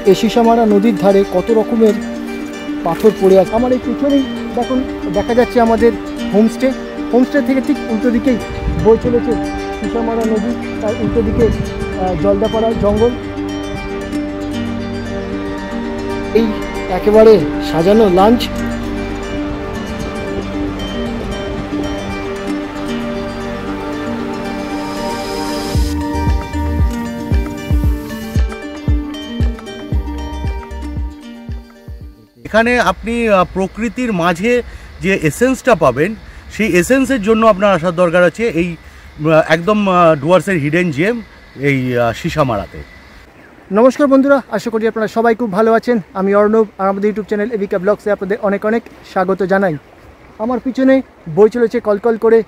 এই সীসামারা নদীর ধারে কত রকমের পাথর পড়ে আছে। আমার এই পিছনেই দেখুন দেখা যাচ্ছে আমাদের হোমস্টে। হোমস্টে থেকে ঠিক উল্টো দিকেই বয়ে চলেছে সীসামারা নদী, তার উল্টো দিকে জলদাপাড়া জঙ্গল। এই একেবারে সাজানো লাঞ্চ। এখানে আপনি প্রকৃতির মাঝে যে এসেন্সটা পাবেন, সেই এসেন্সের জন্য আপনার আসার দরকার আছে এই একদম ডুয়ার্সের হিডেন জেম এই সীসামারাতে। নমস্কার বন্ধুরা, আশা করি আপনারা সবাই খুব ভালো আছেন। আমি অর্ণব, আর আমাদের ইউটিউব চ্যানেল এবিকা ব্লগসে আপনাদের অনেক অনেক স্বাগত জানাই। আমার পিছনে বয়ে চলেছে কলকল করে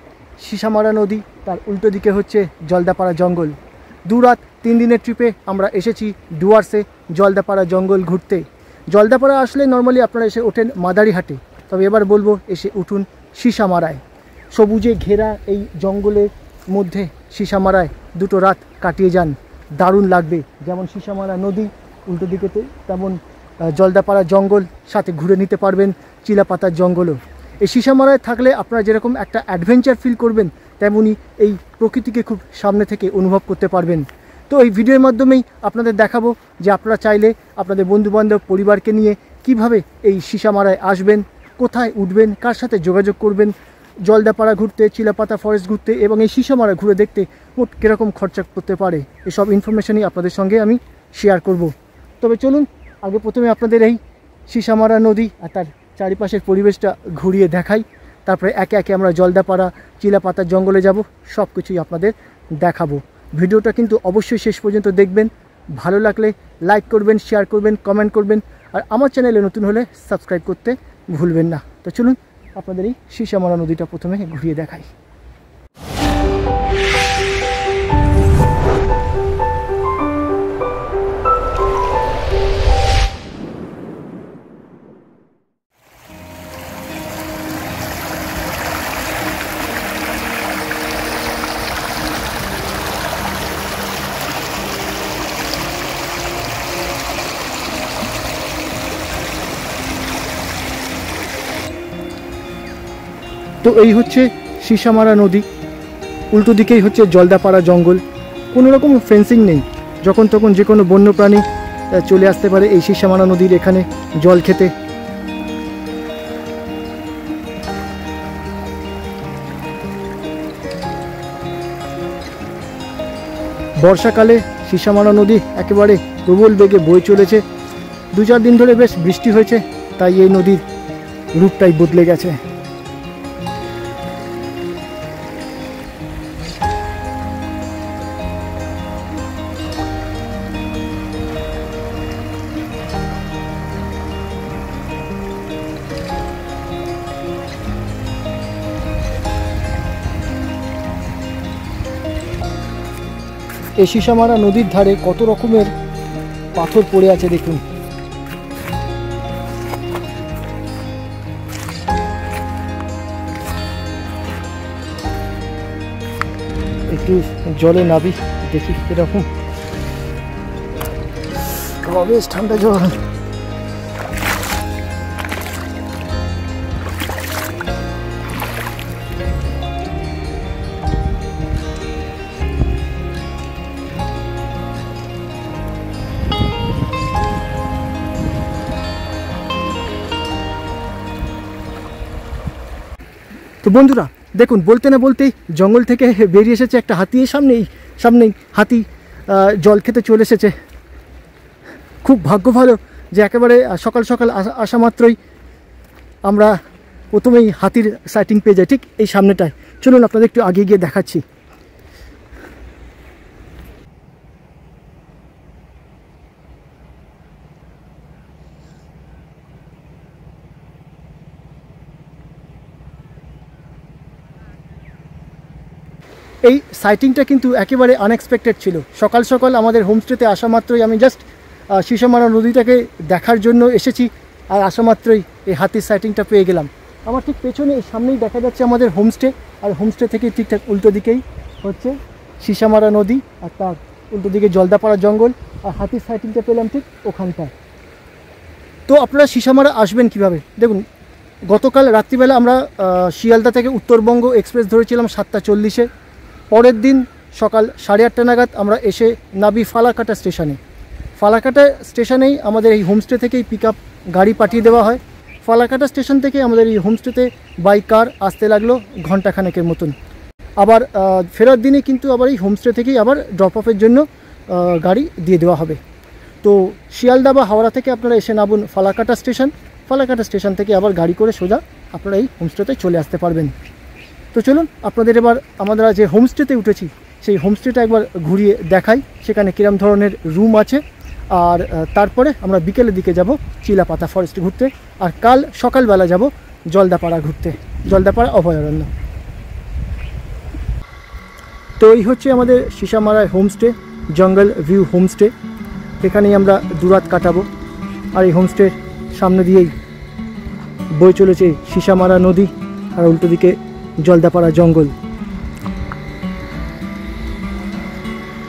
সীসামারা নদী, তার উল্টো দিকে হচ্ছে জলদাপাড়া জঙ্গল। 2 রাত 3 দিনের ট্রিপে আমরা এসেছি ডুয়ার্সে জলদাপাড়া জঙ্গল ঘুরতে। জলদাপাড়া আসলে নর্মালি আপনারা এসে ওঠেন মাদারিহাটে, তবে এবার বলবো এসে উঠুন সীসামারায়। সবুজে ঘেরা এই জঙ্গলের মধ্যে সীসামারায় 2টো রাত কাটিয়ে যান, দারুণ লাগবে। যেমন সীসামারা নদী উল্টো দিকেতে, তেমন জলদাপাড়া জঙ্গল, সাথে ঘুরে নিতে পারবেন চিলাপাতার জঙ্গলও। এই সীসামারায় থাকলে আপনারা যেরকম একটা অ্যাডভেঞ্চার ফিল করবেন, তেমনই এই প্রকৃতিকে খুব সামনে থেকে অনুভব করতে পারবেন। তো এই ভিডিওর মাধ্যমেই আপনাদের দেখাবো যে আপনারা চাইলে আপনাদের বন্ধুবান্ধব পরিবারকে নিয়ে কিভাবে এই সীসামারায় আসবেন, কোথায় উঠবেন, কার সাথে যোগাযোগ করবেন, জলদাপাড়া ঘুরতে, চিলাপাতা ফরেস্ট ঘুরতে এবং এই সীসামারা ঘুরে দেখতে মোট কীরকম খরচা করতে পারে, এসব ইনফরমেশনই আপনাদের সঙ্গে আমি শেয়ার করব। তবে চলুন আগে প্রথমে আপনাদের এই সীসামারা নদী আর তার চারিপাশের পরিবেশটা ঘুরিয়ে দেখাই, তারপরে একে একে আমরা জলদাপাড়া চিলাপাতার জঙ্গলে যাব, সব কিছুই আপনাদের দেখাবো। ভিডিওটা কিন্তু অবশ্যই শেষ পর্যন্ত দেখবেন। ভালো লাগলে লাইক করবেন, শেয়ার করবেন, কমেন্ট করবেন, আর আমার চ্যানেলে নতুন হলে সাবস্ক্রাইব করতে ভুলবেন না। তো চলুন আপনাদের এই সীসামারা নদীটা প্রথমে ঘুরিয়ে দেখাই। তো এই হচ্ছে সীসামারা নদী, উল্টো দিকেই হচ্ছে জলদাপাড়া জঙ্গল। কোনো রকম ফেন্সিং নেই, যখন তখন যে কোনো বন্যপ্রাণী চলে আসতে পারে এই সীসামারা নদীর এখানে জল খেতে। বর্ষাকালে সীসামারা নদী একেবারে প্রবল বেগে বয়ে চলেছে। 2-4 দিন ধরে বেশ বৃষ্টি হয়েছে, তাই এই নদীর রূপটাই বদলে গেছে। এই সীসামারা নদীর ধারে কত রকমের পাথর পড়ে আছে দেখুন। একটু জলে নাবি, দেখি কিরকম। বেশ ঠান্ডা জল। তো বন্ধুরা দেখুন, বলতে না বলতেই জঙ্গল থেকে বেরিয়ে এসেছে একটা হাতি। সামনেই হাতি জল খেতে চলে এসেছে। খুব ভাগ্য ভালো যে একেবারে সকাল সকাল আসা মাত্রই আমরা প্রথমেই হাতির সাইটিং পেয়ে যাই, ঠিক এই সামনেটায়। চলুন আপনাদের একটু আগে গিয়ে দেখাচ্ছি। এই সাইটিংটা কিন্তু একেবারে আনএক্সপেক্টেড ছিল। সকাল সকাল আমাদের হোমস্টেতে আসা মাত্রই আমি জাস্ট সীসামারা নদীটাকে দেখার জন্য এসেছি, আর আসা মাত্রই এই হাতির সাইটিংটা পেয়ে গেলাম। আমার ঠিক পেছনে সামনেই দেখা যাচ্ছে আমাদের হোমস্টে, আর হোমস্টে থেকে ঠিকঠাক উল্টো দিকেই হচ্ছে সীসামারা নদী, আর তার উল্টো দিকে জলদাপাড়া জঙ্গল, আর হাতির সাইটিংটা পেলাম ঠিক ওখানটায়। তো আপনারা সিসামারা আসবেন কিভাবে? দেখুন, গতকাল রাত্রিবেলা আমরা শিয়ালদা থেকে উত্তরবঙ্গ এক্সপ্রেস ধরেছিলাম 7:40-এ। পরের দিন সকাল 8:30 নাগাদ আমরা এসে নাবি ফালাকাটা স্টেশনে। ফালাকাটা স্টেশনেই আমাদের এই হোমস্টে থেকেই পিক আপ গাড়ি পাঠিয়ে দেওয়া হয়। ফালাকাটা স্টেশন থেকে আমাদের এই হোমস্টেতে বাই কার আসতে লাগলো ঘন্টাখানেকের মতন। আবার ফেরার দিনে কিন্তু আবার এই হোমস্টে থেকেই আবার ড্রপ অফের জন্য গাড়ি দিয়ে দেওয়া হবে। তো শিয়ালদা বা হাওড়া থেকে আপনারা এসে নামুন ফালাকাটা স্টেশন। ফালাকাটা স্টেশন থেকে আবার গাড়ি করে সোজা আপনারা এই হোমস্টেতে চলে আসতে পারবেন। তো চলুন আপনাদের এবার আমরা যে হোমস্টেতে উঠেছি সেই হোমস্টেটা একবার ঘুরিয়ে দেখাই, সেখানে কিরম ধরনের রুম আছে। আর তারপরে আমরা বিকেলের দিকে যাব চিলাপাতা ফরেস্ট ঘুরতে, আর কাল সকালবেলা যাব জলদাপাড়া ঘুরতে, জলদাপাড়া অভয়ারণ্য। তো এই হচ্ছে আমাদের সিসামারায় হোমস্টে, জঙ্গল ভিউ হোমস্টে। এখানেই আমরা দুরাত কাটাবো। আর এই হোমস্টের সামনে দিয়েই বয়ে চলেছে সিসামারা নদী, আর উল্টো দিকে জলদাপাড়া জঙ্গল।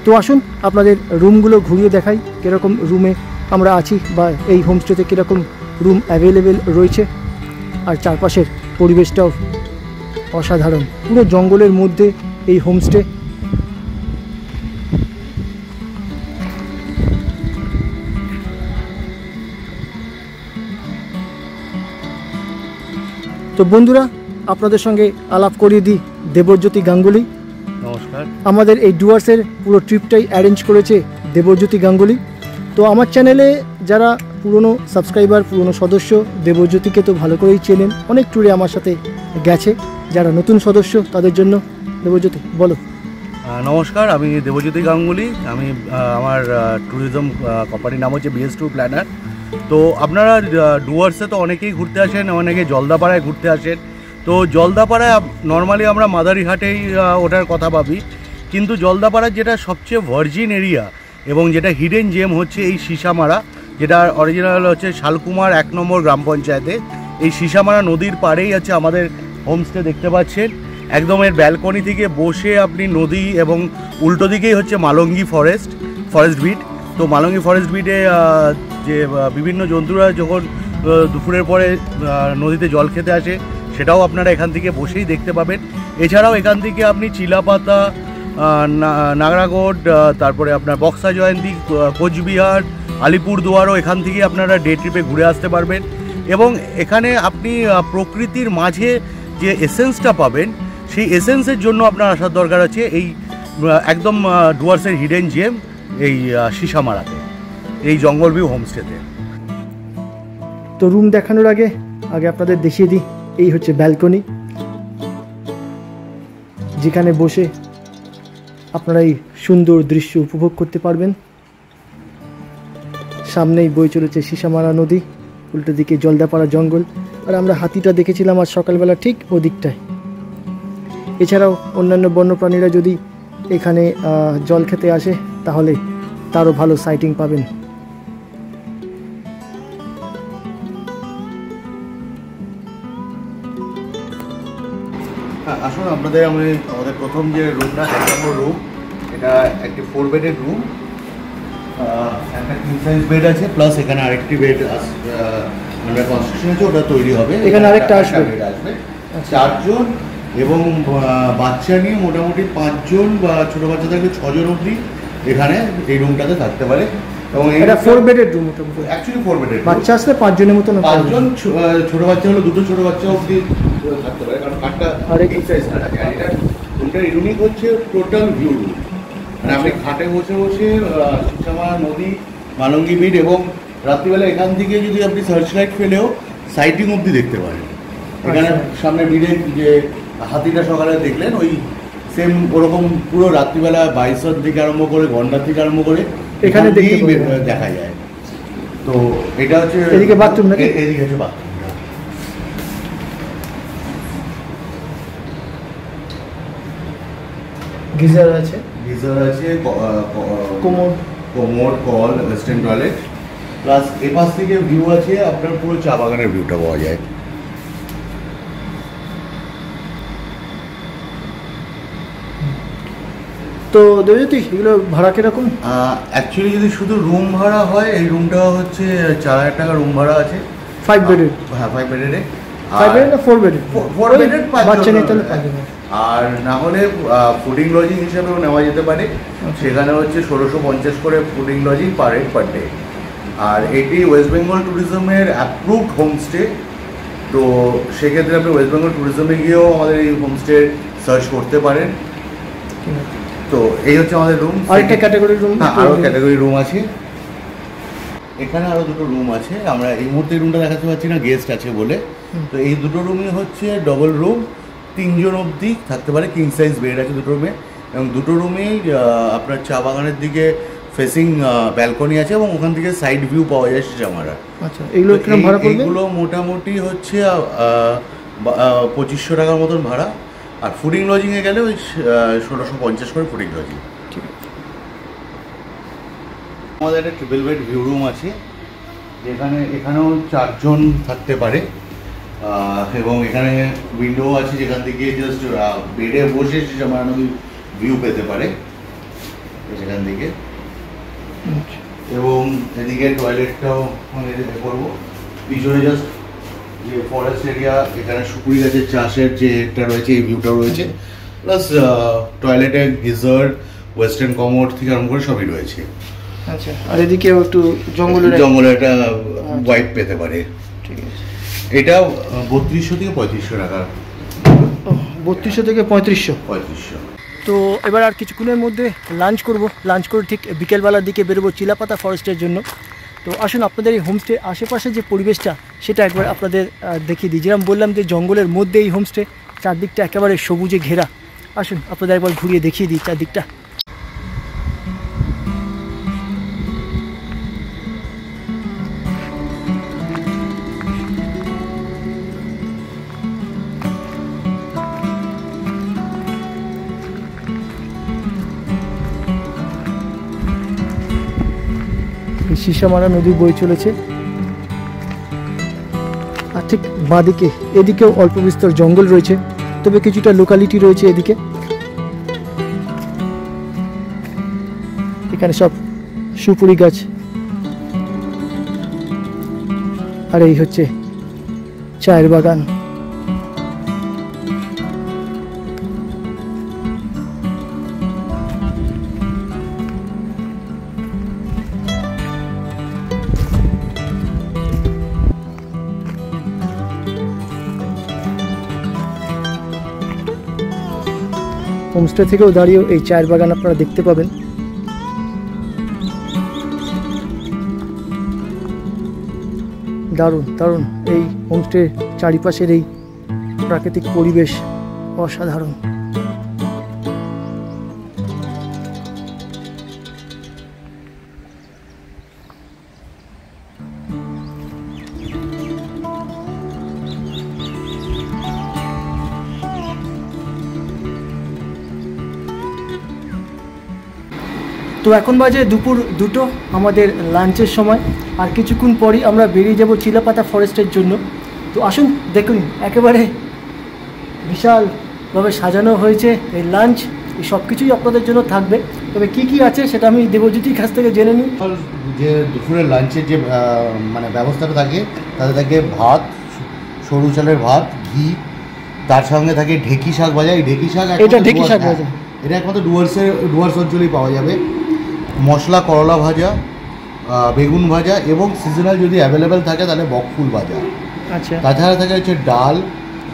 তো আসুন আপনাদের রুমগুলো ঘুরিয়ে দেখাই, কীরকম রুমে আমরা আছি বা এই হোমস্টেতে কীরকম রুম অ্যাভেলেবেল রয়েছে। আর চারপাশের পরিবেশটাও অসাধারণ, পুরো জঙ্গলের মধ্যে এই হোমস্টে। তো বন্ধুরা, আপনাদের সঙ্গে আলাপ করিয়ে দিই দেবজ্যোতি গাঙ্গুলি। নমস্কার। আমাদের এই ডুয়ার্সের পুরো ট্রিপটাই অ্যারেঞ্জ করেছে দেবজ্যোতি গাঙ্গুলি। তো আমার চ্যানেলে যারা পুরনো সাবস্ক্রাইবার, পুরনো সদস্য, দেবজ্যোতিকে তো ভালো করেই চেনেন, অনেক ট্যুরে আমার সাথে গেছে। যারা নতুন সদস্য তাদের জন্য দেবজ্যোতি বলো। নমস্কার, আমি দেবজ্যোতি গাঙ্গুলি। আমি আমার ট্যুরিজম কোম্পানির নাম হচ্ছে BS ট্যুর প্ল্যানার। তো আপনারা ডুয়ার্সে তো অনেকেই ঘুরতে আসেন, অনেকে জলদাপাড়ায় ঘুরতে আসেন। তো জলদাপাড়ায় নর্মালি আমরা মাদারিহাটেই ওঠার কথা ভাবি, কিন্তু জলদাপাড়ার যেটা সবচেয়ে ভার্জিন এরিয়া এবং যেটা হিডেন জেম হচ্ছে এই সিসামারা, যেটা অরিজিনাল হচ্ছে শালকুমার 1 নম্বর গ্রাম পঞ্চায়েতে। এই সিসামারা নদীর পাড়েই আছে আমাদের হোমস্টে, দেখতে পাচ্ছেন। একদম এর ব্যালকনি থেকে বসে আপনি নদী এবং উল্টো দিকেই হচ্ছে মালঙ্গি ফরেস্ট বিট। তো মালঙ্গি ফরেস্ট বিটে যে বিভিন্ন জন্তুরা যখন দুপুরের পরে নদীতে জল খেতে আসে, সেটাও আপনারা এখান থেকে বসেই দেখতে পাবেন। এছাড়াও এখান থেকে আপনি চিলাপাতা, নাগরাগোড, তারপরে আপনার বক্সা জয়ন্তী, কোচবিহার, আলিপুরদুয়ারও এখান থেকে আপনারা ডে ট্রিপে ঘুরে আসতে পারবেন। এবং এখানে আপনি প্রকৃতির মাঝে যে এসেন্সটা পাবেন, সেই এসেন্সের জন্য আপনার আসার দরকার আছে এই একদম ডুয়ার্সের হিডেন জেম এই সিসামারাতে, এই জঙ্গল ভিউ হোমস্টেতে। তো রুম দেখানোর আগে আপনাদের দেখিয়ে দিই, এই হচ্ছে ব্যালকনি, যেখানে বসে আপনারা এই সুন্দর দৃশ্য উপভোগ করতে পারবেন। সামনেই বয়ে চলেছে সিসামারা নদী, উল্টো দিকে জলদাপাড়া জঙ্গল। আর আমরা হাতিটা দেখেছিলাম আজ সকালবেলা ঠিক ওদিকটায়। এছাড়াও অন্যান্য বন্যপ্রাণীরা যদি এখানে জল খেতে আসে তাহলে তারও ভালো সাইটিং পাবেন। আসুন আমাদের প্রথম যে রুমটা, 1 নম্বর রুম, এটা একটি 4 বেডের রুম। একটা কিং সাইজ বেড আছে, প্লাস এখানে আরেকটি বেড আন্ডার কনস্ট্রাকশন আছে, ওটা তৈরি হবে। এখানে আরেকটা আসবে। 4 জন এবং বাচ্চা নিয়ে মোটামুটি 5 জন, বা ছোটো বাচ্চা থাকলে 6 জন অবধি এখানে এই রুমটাতে থাকতে পারে। এবং এটা 4 বেডের রুম, অ্যাকচুয়ালি 4 বেডের। বাচ্চা আসলে 5 জনের মতন, 5 জন, ছোটো বাচ্চা হলো 2টো ছোটো বাচ্চা অবধি থাকতে পারে, কারণ খাটটা কিং সাইজ না থাকে। আর এটা রুমটার ইউনিক হচ্ছে টোটাল ভিউ রুম, মানে আপনি খাটে বসে বসে সিসামারা নদী, মালঙ্গি বিট, এবং রাত্রিবেলা এখান থেকে যদি আপনি সার্চ লাইট ফেলেও সাইটিং অবধি দেখতে পারেন। এখানে সামনে মিডে যে হাতিটা সকালে দেখলেন, ওই সেম ওরকম পুরো রাত্রিবেলা বাইসন থেকে আরম্ভ করে, গন্ডার থেকে আরম্ভ করে এখানে দেখা যায়। তো এটা হচ্ছে এদিকে বাথরুম, নাকি? এদিকে হচ্ছে বাথরুম। গিজার আছে, commode, call, western toilet, plus এপাশ থেকে ভিউ আছে, আপনার পুরো চা বাগানের ভিউটা পাওয়া যায়। তো দেবজ্যোতি এগুলো ভাড়া কিরকম? অ্যাকচুয়ালি যদি শুধু রুম ভাড়া হয়, এই রুমটা হচ্ছে 4,000 টাকা রুম ভাড়া আছে। 5 বেডের? হ্যাঁ 5 বেডের। 5 বেডের না 4 বেডের? 4 বেডের, বাচ্চা নেই তাহলে 5 বেডের। আর না হলে ফুডিং লজিং হিসেবেও নেওয়া যেতে পারে। সেখানে হচ্ছে 1650 করে fooding lodging per head per day. আর এটি ওয়েস্ট বেঙ্গল ট্যুরিজমের অ্যাপ্রুভড হোমস্টে। তো সেক্ষেত্রে আপনি ওয়েস্ট বেঙ্গল ট্যুরিজমে গিয়েও আমাদের এই হোমস্টে সার্চ করতে পারেন। তো এই হচ্ছে আমাদের রুম। আরেকটা ক্যাটাগরি রুম? হ্যাঁ, আরও ক্যাটাগরি রুম আছে। এখানে আরও দুটো রুম আছে। আমরা এই মুহূর্তে রুমটা দেখাতে পারছি না, গেস্ট আছে বলে। তো এই দুটো রুমই হচ্ছে ডবল রুম, 3 জন অবধি থাকতে পারে। কিং সাইজ বেড আছে দুটো রুমে, এবং দুটো রুমেই আপনার চা বাগানের দিকে ফেসিং ব্যালকনি আছে, এবং ওখান থেকে সাইড ভিউ পাওয়া যায় সিসামারা। আচ্ছা, এগুলো কিরকম ভাড়া পড়বে? এগুলো মোটামুটি হচ্ছে 2500 টাকার মতন ভাড়া। আর ফুডিং লজিংয়ে গেলে ওই 1650 করে ফুডিং লজিং। আমাদের একটা ট্রিপল বেড ভিউ রুম আছে, এখানেও 4 জন থাকতে পারে। এবং এখানে উইন্ডো আছে, যেখান থেকে জাস্ট বেডে বসে সিসামারা নদীর ভিউ পেতে পারে সেখান থেকে। এবং এদিকে টয়লেটটাও করবো পিছনে, জাস্ট যে ফরেস্ট এরিয়া, এখানে সুপুরি গাছের চাষের যে একটা রয়েছে, এই ভিউটাও রয়েছে। প্লাস টয়লেটে গিজার, ওয়েস্টার্ন কমোড থেকে আরম্ভ করে সবই রয়েছে। আচ্ছা, আর এদিকেও একটু জঙ্গলের একটা ওয়াইপ পেতে পারে। ঠিক আছে। এটা 3200 থেকে 3500 টাকা। 3200 থেকে 3500। তো এবার আর কিছুক্ষণের মধ্যে লাঞ্চ করব। লাঞ্চ করে ঠিক বিকেলবেলার দিকে বেরোবো চিলাপাতা ফরেস্টের জন্য। তো আসুন আপনাদের এই হোমস্টে আশেপাশে যে পরিবেশটা সেটা একবার আপনাদের দেখিয়ে দিই। যেরকম বললাম যে জঙ্গলের মধ্যে এই হোমস্টে, চারদিকটা একেবারে সবুজে ঘেরা। আসুন আপনাদের একবার ঘুরিয়ে দেখিয়ে দিই চারদিকটা। সিসামারা নদী বয়ে চলেছে, আর ঠিক বাঁদিকে এদিকেও অল্প বিস্তর জঙ্গল রয়েছে, তবে কিছুটা লোকালিটি রয়েছে এদিকে। এখানে সব সুপুরি গাছ, আর এই হচ্ছে চায়ের বাগান। হোমস্টে থেকেও দাঁড়িয়েও এই চায়ের বাগান আপনারা দেখতে পাবেন। দারুণ দারুণ এই হোমস্টের চারিপাশের এই প্রাকৃতিক পরিবেশ অসাধারণ। তো এখন বাজে দুপুর 2টো, আমাদের লাঞ্চের সময়। আর কিছুক্ষণ পরই আমরা বেরিয়ে যাব চিলাপাতা ফরেস্টের জন্য। তো আসুন দেখুন, একেবারে বিশালভাবে সাজানো হয়েছে এই লাঞ্চ। এই সব কিছুই আপনাদের জন্য থাকবে, তবে কি কি আছে সেটা আমি দেবজ্যোতির কাছ থেকে জেনে নিই। যে দুপুরের লাঞ্চের যে মানে ব্যবস্থাটা থাকে, তাতে থাকে ভাত, সরু চালের ভাত, ঘি, তার সঙ্গে থাকে ঢেকি শাক ভাজা। এই ঢেকি শাক, এটা ঢেকি শাক ভাজা, এটা একমাত্র ডুয়ার্স অঞ্চলেই পাওয়া যাবে। মশলা করলা ভাজা, বেগুন ভাজা, এবং সিজনাল যদি অ্যাভেলেবেল থাকে তাহলে বকফুল ভাজা। আচ্ছা, তাছাড়া থাকে হচ্ছে ডাল,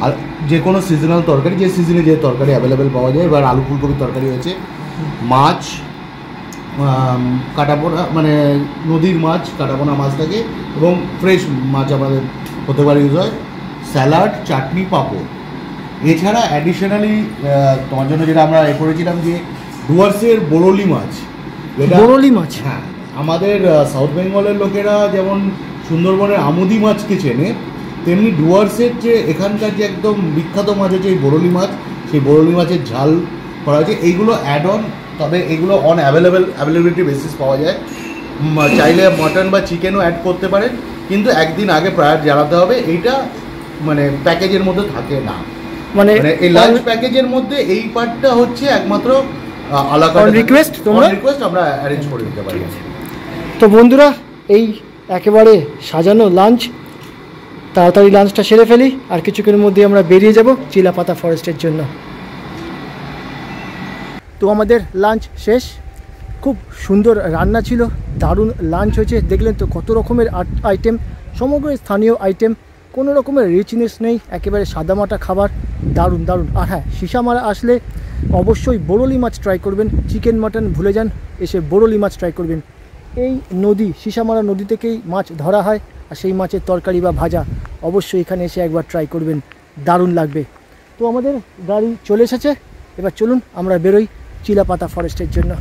আর যে কোনো সিজনাল তরকারি, যে সিজনে যে তরকারি অ্যাভেলেবেল পাওয়া যায়। এবার আলু ফুলকপির তরকারি হয়েছে, মাছ কাটাপোনা, মানে নদীর মাছ, কাটাপোনা মাছ থাকে, এবং ফ্রেশ মাছ আমাদের হতে পারে ইউজ হয়, স্যালাড, চাটনি, পাঁপড়। এছাড়া অ্যাডিশনালি তোমার জন্য যেটা আমরা করেছিলাম যে ডুয়ার্সের বরলি মাছ। বরলি মাছ, হ্যাঁ, আমাদের সাউথ বেঙ্গলের লোকেরা যেমন সুন্দরবনের আমুদি মাছকে চেনে, তেমনি ডুয়ার্সের যে এখানকার যে একদম বিখ্যাত মাছ হচ্ছে এই বরলি মাছ। সেই বরলি মাছের ঝাল করা হয়েছে। এইগুলো অ্যাড অন, তবে এগুলো অন অ্যাভেলেবিলিটি বেসিস পাওয়া যায়। চাইলে মাটন বা চিকেনও অ্যাড করতে পারেন, কিন্তু একদিন আগে প্রায়র জানাতে হবে। এইটা মানে প্যাকেজের মধ্যে থাকে না, মানে এই লাঞ্চ প্যাকেজের মধ্যে এই পার্টটা হচ্ছে একমাত্র On request তোমরা? On request আমরা অ্যারেঞ্জ করে দিতে পারি। তো বন্ধুরা, এই একেবারে সাজানো লাঞ্চ, তাড়াতাড়ি লাঞ্চটা সেরে ফেলি আর কিছুক্ষণের মধ্যে আমরা বেরিয়ে যাব চিলাপাতা ফরেস্টের জন্য। তো আমাদের লাঞ্চ শেষ, খুব সুন্দর রান্না ছিল, দারুণ লাঞ্চ হয়েছে। দেখলেন তো কত রকমের আইটেম, সমগ্র স্থানীয় আইটেম, কোনো রকমের রিচনেস নেই, একেবারে সাদামাটা খাবার, দারুণ দারুণ। আর হ্যাঁ, সিসামারা আসলে অবশ্যই বোরলি মাছ ট্রাই করবেন, চিকেন মাটন ভুলে যান, এসে বোরলি মাছ ট্রাই করবেন। এই নদী সিসামারা নদী থেকেই মাছ ধরা হয়, আর সেই মাছের তরকারি বা ভাজা অবশ্যই এখানে এসে একবার ট্রাই করবেন, দারুণ লাগবে। তো আমাদের গাড়ি চলে এসেছে, এবার চলুন আমরা বেরোই চিলাপাতা ফরেস্টের জন্য।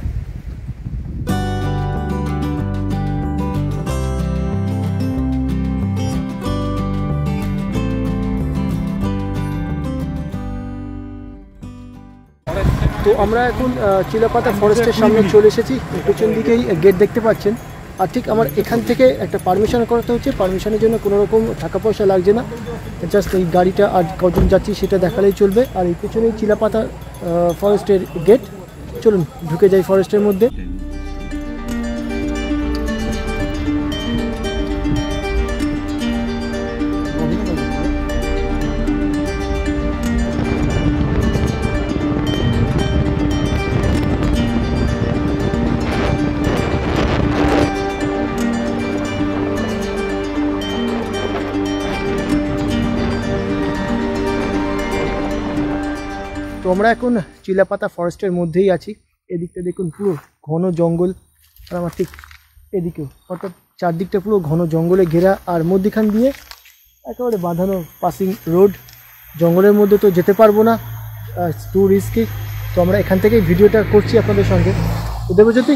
তো আমরা এখন চিলাপাতা ফরেস্টের সামনে চলে এসেছি, পেছন দিকেই গেট দেখতে পাচ্ছেন। আর ঠিক আমার এখান থেকে একটা পারমিশন করাতে হচ্ছে, পারমিশনের জন্য কোনো রকম টাকা পয়সা লাগছে না, জাস্ট এই গাড়িটা আর কজন যাচ্ছি সেটা দেখালেই চলবে। আর এই পেছনেই চিলাপাতা ফরেস্টের গেট, চলুন ঢুকে যাই ফরেস্টের মধ্যে। তো আমরা এখন চিলাপাতা ফরেস্টের মধ্যেই আছি। এদিকটা দেখুন পুরো ঘন জঙ্গল, আর আমার ঠিক এদিকেও, অর্থাৎ চারদিকটা পুরো ঘন জঙ্গলে ঘেরা, আর মধ্যখান দিয়ে একেবারে বাঁধানো পাসিং রোড। জঙ্গলের মধ্যে তো যেতে পারবো না, টু রিস্কি। তো আমরা এখান থেকেই ভিডিওটা করছি আপনাদের সঙ্গে। তো দেবজ্যোতি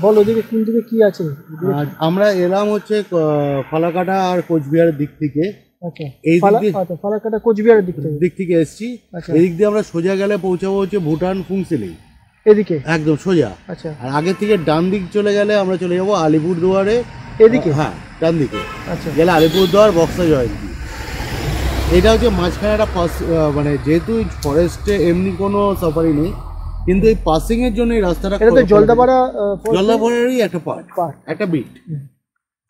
বল, ওদিকে কোন দিকে কী আছে? আমরা এলাম হচ্ছে ফালাকাটা আর কোচবিহারের দিক থেকে। আচ্ছা, এই ফালাকাটা কোচবিহারের দিক থেকে এসছি। এদিক দিয়ে আমরা সোজা গেলে পৌঁছাবো হচ্ছে ভুটান ফুংসিলি, এদিকে একদম সোজা। আচ্ছা, আর আগে থেকে ডান দিক চলে গেলে আমরা চলে যাবো আলিপুরদুয়ারে, এদিকে? হ্যাঁ, ডান দিকে আচ্ছা, গেলে আলিপুরদুয়ার বক্সা জয়ন্তী। এটা হচ্ছে মাঝখানে একটা মানে যেহেতু ফরেস্টে এমনি কোনো সাফারি নেই, কিন্তু এই পাসিং এর জন্য এই রাস্তাটা, এটা তো জলদাপাড়ারই একটা পার্ট, একটা বিট।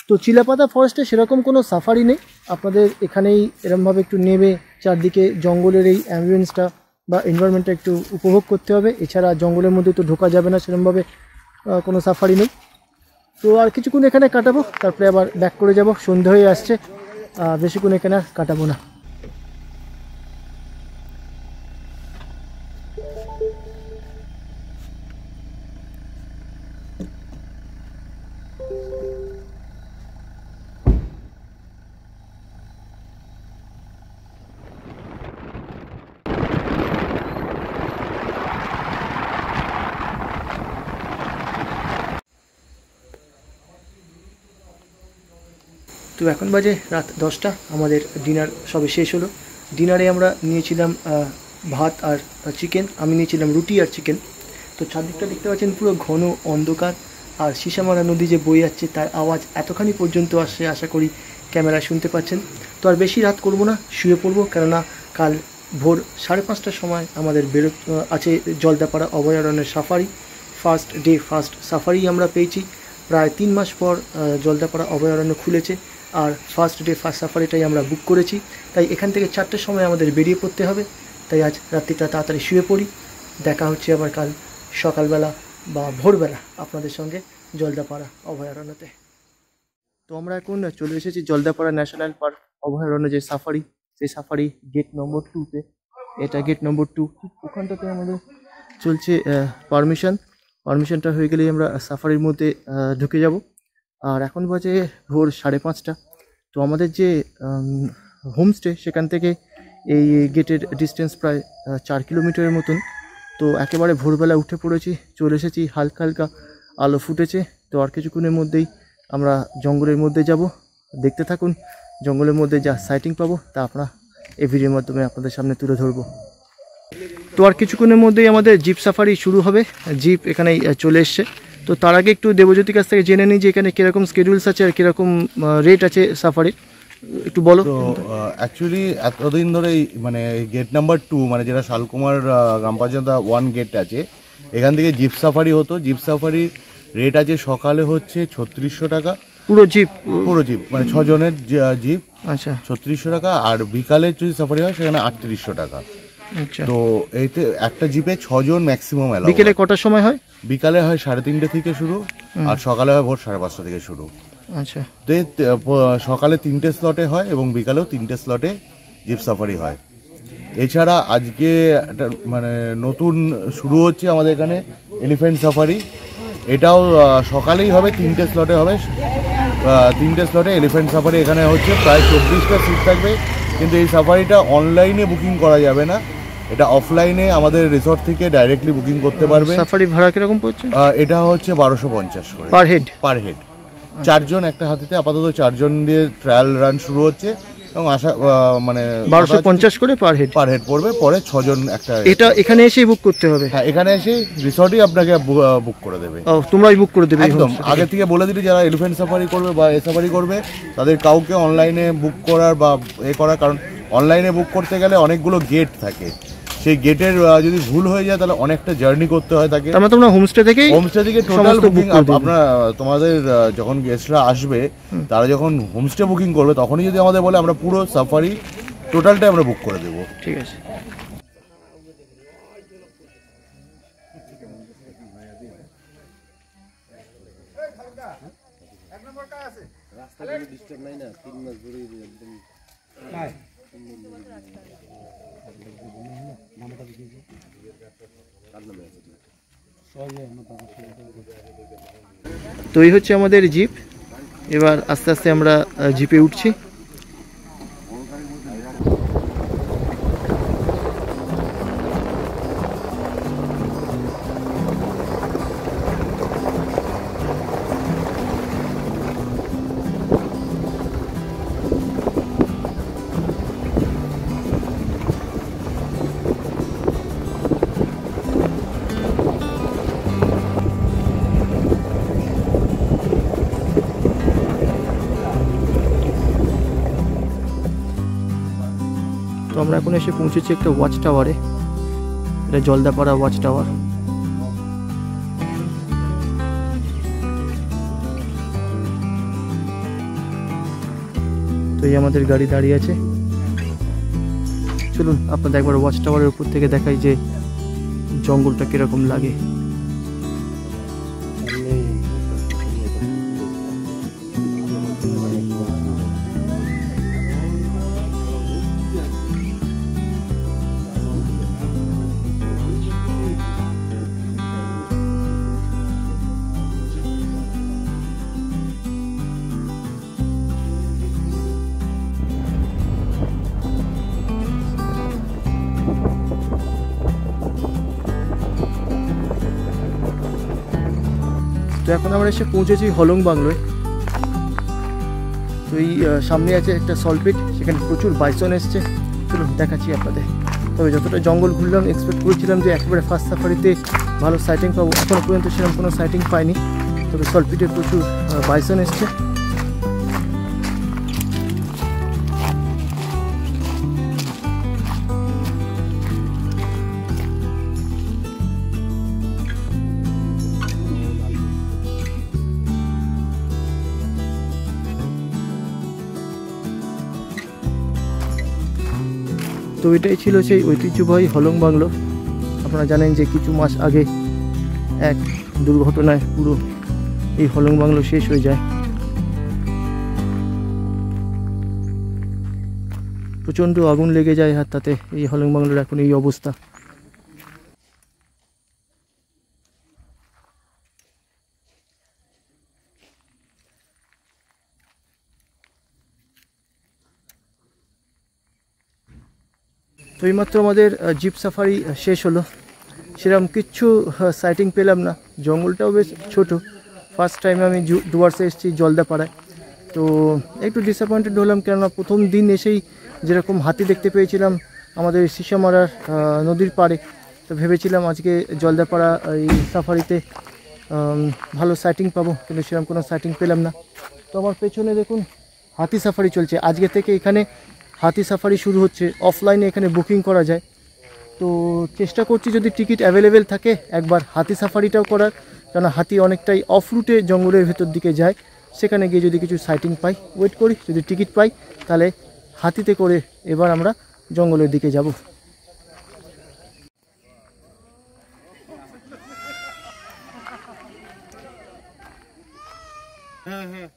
তো চিলাপাতা ফরেস্টে সেরকম কোনো সাফারি নেই, আপনাদের এখানেই এরমভাবে একটু নেমে চারদিকে জঙ্গলের এই অ্যাম্বিয়েন্সটা বা এনভায়রনমেন্টটা একটু উপভোগ করতে হবে। এছাড়া জঙ্গলের মধ্যে তো ঢোকা যাবে না, সেরকমভাবে কোনো সাফারি নেই। তো আর কিছুক্ষণ এখানে কাটাবো, তারপরে আবার ব্যাক করে যাব, সন্ধ্যা হয়ে আসছে, বেশিক্ষণ এখানে আর কাটাবো না। তো এখন বাজে রাত 10টা, আমাদের ডিনার সবে শেষ হলো। ডিনারে আমরা নিয়েছিলাম ভাত আর চিকেন, আমি নিয়েছিলাম রুটি আর চিকেন। তো চারদিকটা দেখতে পাচ্ছেন পুরো ঘন অন্ধকার, আর সিসামারা নদী যে বয়ে যাচ্ছে তার আওয়াজ এতখানি পর্যন্ত আসছে, আশা করি ক্যামেরায় শুনতে পাচ্ছেন। তো আর বেশি রাত করব না, শুয়ে পড়বো, কেননা কাল ভোর 5:30টার সময় আমাদের আছে জলদাপাড়া অভয়ারণ্যের safari. First day first safari আমরা পেয়েছি, প্রায় 3 মাস পর জলদাপাড়া অভয়ারণ্য খুলেছে, আর ফার্স্ট ডে ফার্স্ট সাফারিটাই আমরা বুক করেছি। তাই এখান থেকে 4টের সময় আমাদের বেরিয়ে পড়তে হবে। তাই আজ রাত্রিটা তাড়াতাড়ি শুয়ে পড়ি, দেখা হচ্ছে আবার কাল সকালবেলা বা ভোরবেলা আপনাদের সঙ্গে জলদাপাড়া অভয়ারণ্যতে। তো আমরা এখন চলে এসেছি জলদাপাড়া ন্যাশনাল পার্ক অভয়ারণ্য যে সাফারি, সেই সাফারি গেট নম্বর 2-তে। এটা গেট নম্বর 2, ওখানটাতে আমাদের চলছে পারমিশনটা হয়ে গেলেই আমরা সাফারির মধ্যে ঢুকে যাব। আর এখন বাজে ভোর 5:30টা। তো আমাদের যে হোমস্টে সেখান থেকে এই গেটের ডিস্টেন্স প্রায় 4 কিলোমিটারের মতন। তো একেবারে ভোরবেলা উঠে পড়েছি, চলে এসেছি, হালকা হালকা আলো ফুটেছে। তো আর কিছুক্ষণের মধ্যেই আমরা জঙ্গলের মধ্যে যাব, দেখতে থাকুন। জঙ্গলের মধ্যে যা সাইটিং পাবো তা আমরা এই ভিডিওর মাধ্যমে আপনাদের সামনে তুলে ধরবো। তো আর কিছুক্ষণের মধ্যেই আমাদের জিপ সাফারি শুরু হবে, জিপ এখানেই চলে এসছে। তো তার আগে একটু দেবজ্যোতির কাছ থেকে জেনে নিই যে এখানে কীরকম স্কেডিউলস আছে আর কীরকম রেট আছে সাফারির, একটু বলো। তো অ্যাকচুয়ালি এতদিন ধরে মানে গেট নাম্বার 2, মানে যেটা শালকুমার গ্রাম পঞ্চায়েত 1 গেট আছে, এখান থেকে জিপ সাফারি হতো। জিপ সাফারির রেট আছে সকালে হচ্ছে 3600 টাকা পুরো জিপ, মানে 6 জনের জিপ। আচ্ছা, 3600 টাকা। আর বিকালে যদি সাফারি হয় সেখানে 3800 টাকা। আচ্ছা। তো এইতে একটা জিপে 6 জন ম্যাক্সিমাম এলাও। বিকেলে কটার সময় হয়? বিকালে হয় 3:30 থেকে শুরু, আর সকালে হয় ভোর 5:30 থেকে শুরু। আচ্ছা। তো সকালে 3টে স্লটে হয় এবং বিকালেও 3টে স্লটে জিপ সাফারি হয়। এছাড়া আজকে একটা মানে নতুন শুরু হচ্ছে আমাদের এখানে এলিফ্যান্ট সাফারি। এটাও সকালেই হবে, 3টে স্লটে হবে। 3টে স্লটে এলিফ্যান্ট সাফারি এখানে হচ্ছে প্রায় 24টা সিট থাকবে। কিন্তু এই সাফারিটা অনলাইনে বুকিং করা যাবে না, এটা অফলাইনে আমাদের রিসর্ট থেকে ডাইরেক্টলি বুকিং করতে পারবে। সাফারি ভাড়া কিরকম পড়ছে? এটা হচ্ছে 1250 করে পার হেড। 4 জন একটা হাতিতে, আপাতত 4 জন দিয়ে ট্রায়াল রান শুরু হচ্ছে এবং আশা মানে 1250 করে পার হেড পড়বে। পরে 6 জন একটা। এটা এখানে এসেই বুক করতে হবে? হ্যাঁ, এখানে এসে রিসর্টই আপনাকে বুক করে দেবে। ও, তোমরাই বুক করে দেবে? একদম আগে থেকে বলে দিলে যারা এলিফ্যান্ট সাফারি করবে বা এ সাফারি করবে তাদের কাউকে অনলাইনে বুক করার বা করার, কারণ অনলাইনে বুক করতে গেলে অনেকগুলো গেট থাকে, সেই গেটের যদি ভুল হয়ে যায় তাহলে অনেকটা জার্নি করতে হয় তাকে। আমরা তোমরা হোমস্টে থেকে টোটাল বুকিং আপনারা তোমাদের যখন গেস্টরা আসবে তারা যখন হোমস্টে বুকিং করবে তখনই যদি আমাদের বলে আমরা পুরো সাফারি টোটালটাই আমরা বুক করে দেবো। ঠিক আছে। তো এই হচ্ছে আমাদের জিপ। এবার আস্তে আস্তে আমরা জিপে উঠছি। তো আমরা এখন এসে পৌঁছেছি একটা ওয়াচ টাওয়ারে, এটা জলদাপাড়া ওয়াচ টাওয়ার। তো এই আমাদের গাড়ি দাঁড়িয়ে আছে। চলুন আপনাদের একবার ওয়াচ টাওয়ারের উপর থেকে দেখাই যে জঙ্গলটা কিরকম লাগে। তো এখন আমরা এসে পৌঁছেছি হলং বাংলোয়। তো এই সামনে আছে একটা সল্টপিট, সেখানে প্রচুর বাইসন এসছে। চলুন দেখাচ্ছি আপনাদের। তবে যতটা জঙ্গল ঘুরলাম এক্সপেক্ট করেছিলাম যে একেবারে ফার্স্ট সাফারিতে ভালো সাইটিং পাবো, এখনও পর্যন্ত সেরকম কোনো সাইটিং পাইনি। তবে সল্টপিটে প্রচুর বাইসন এসছে। তো এটাই ছিল সেই ঐতিহ্যবাহী হলং বাংলো। আপনারা জানেন যে কিছু মাস আগে এক দুর্ঘটনায় পুরো এই হলং বাংলো শেষ হয়ে যায়। প্রচণ্ড আগুন লেগে যায়, আর তাতে এই হলং বাংলোর এখন এই অবস্থা। তো এইমাত্র আমাদের জিপ সাফারি শেষ হলো। সেরকম কিচ্ছু সাইটিং পেলাম না, জঙ্গলটাও বেশ ছোট। ফার্স্ট টাইম আমি ডুয়ার্সে এসেছি জলদাপাড়ায়, তো একটু ডিসঅ্যাপয়েন্টেড হলাম, কেননা প্রথম দিন এসেই যেরকম হাতি দেখতে পেয়েছিলাম আমাদের সিসামারার নদীর পাড়ে, তো ভেবেছিলাম আজকে জলদাপাড়া এই সাফারিতে ভালো সাইটিং পাবো, কিন্তু সেরকম কোনো সাইটিং পেলাম না। তো আমার পেছনে দেখুন হাতি সাফারি চলছে। আজকে থেকে এখানে হাতি সাফারি শুরু হচ্ছে। অফলাইনে এখানে বুকিং করা যায়, তো চেষ্টা করছি যদি টিকিট অ্যাভেলেবেল থাকে একবার হাতি সাফারিটাও করার, কারণ হাতি অনেকটাই অফ রুটে জঙ্গলের ভেতর দিকে যায়, সেখানে গিয়ে যদি কিছু সাইটিং পাই ওয়েট করি, যদি টিকিট পাই তাহলে হাতিতে করে এবার আমরা জঙ্গলের দিকে যাব। হ্যাঁ হ্যাঁ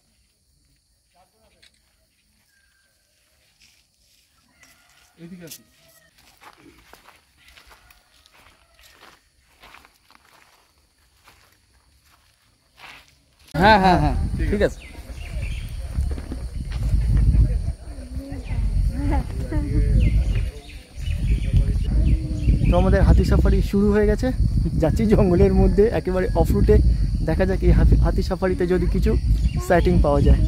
এদিকে আছে। হ্যাঁ হ্যাঁ হ্যাঁ ঠিক আছে। তো আমাদের হাতি সাফারি শুরু হয়ে গেছে, যাচ্ছি জঙ্গলের মধ্যে একেবারে অফ রুটে। দেখা যাক এই হাতি সাফারিতে যদি কিছু সাইটিং পাওয়া যায়।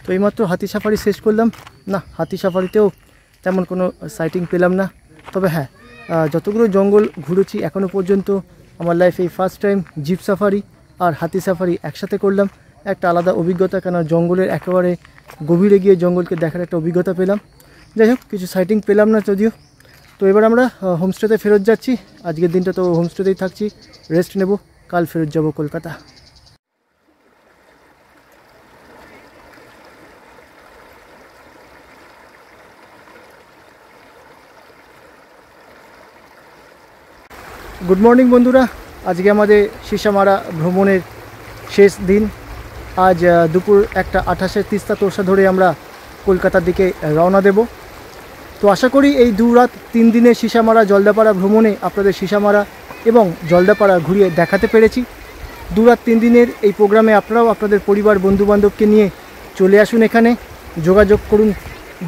তো এইমাত্র হাতি সাফারি শেষ করলাম। না, হাতি সাফারিতেও তেমন কোনো সাইটিং পেলাম না। তবে হ্যাঁ, যতগুলো জঙ্গল ঘুরেছি এখনও পর্যন্ত আমার লাইফে এই ফার্স্ট টাইম জিপ সাফারি আর হাতি সাফারি একসাথে করলাম। একটা আলাদা অভিজ্ঞতা, কেন জঙ্গলের একেবারে গভীরে গিয়ে জঙ্গলকে দেখার একটা অভিজ্ঞতা পেলাম। যাই হোক, কিছু সাইটিং পেলাম না যদিও। তো এবার আমরা হোমস্টেতে ফেরত যাচ্ছি। আজকের দিনটা তো হোমস্টেতেই থাকছি, রেস্ট নেব, কাল ফেরত যাব কলকাতা। গুড মর্নিং বন্ধুরা, আজকে আমাদের সিসামারা ভ্রমণের শেষ দিন। আজ দুপুর 1:28 তিস্তা তোরসা ধরে আমরা কলকাতার দিকে রওনা দেব। তো আশা করি এই 2 রাত 3 দিনের সিসামারা জলদাপাড়া ভ্রমণে আপনাদের সিসামারা এবং জলদাপাড়া ঘুরিয়ে দেখাতে পেরেছি। 2 রাত 3 দিনের এই প্রোগ্রামে আপনারাও আপনাদের পরিবার বন্ধুবান্ধবকে নিয়ে চলে আসুন, এখানে যোগাযোগ করুন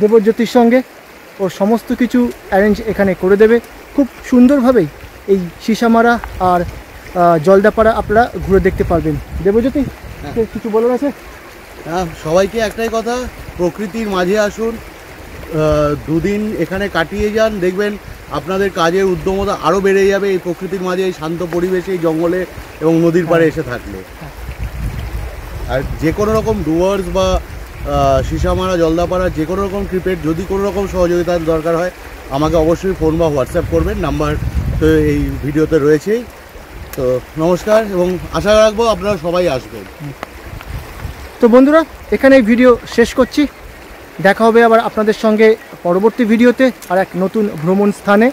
দেবজ্যোতির সঙ্গে। ওর সমস্ত কিছু অ্যারেঞ্জ এখানে করে দেবে খুব সুন্দরভাবেই। এই সিসামারা আর জলদাপাড়া আপনারা ঘুরে দেখতে পারবেন। দেবজ্যোতি, কিছু বলার আছে? হ্যাঁ, সবাইকে একটাই কথা, প্রকৃতির মাঝে আসুন, 2 দিন এখানে কাটিয়ে যান, দেখবেন আপনাদের কাজের উদ্যমতা আরও বেড়ে যাবে এই প্রকৃতির মাঝে, এই শান্ত পরিবেশে, এই জঙ্গলে এবং নদীর পাড়ে এসে থাকলে। আর যে কোনো রকম ডুয়ার্স বা সিসামারা জলদাপাড়া যে কোনো রকম ট্রিপের যদি কোনো রকম সহযোগিতার দরকার হয় আমাকে অবশ্যই ফোন বা হোয়াটসঅ্যাপ করবেন, নাম্বার তো এই ভিডিওতে রয়েছেই। তো নমস্কার, এবং আশা রাখবো আপনারা সবাই আসবেন। তো বন্ধুরা, এখানে এই ভিডিও শেষ করছি। দেখা হবে আবার আপনাদের সঙ্গে পরবর্তী ভিডিওতে আর এক নতুন ভ্রমণ স্থানে।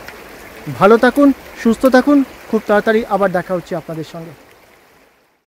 ভালো থাকুন, সুস্থ থাকুন, খুব তাড়াতাড়ি আবার দেখা হচ্ছে আপনাদের সঙ্গে।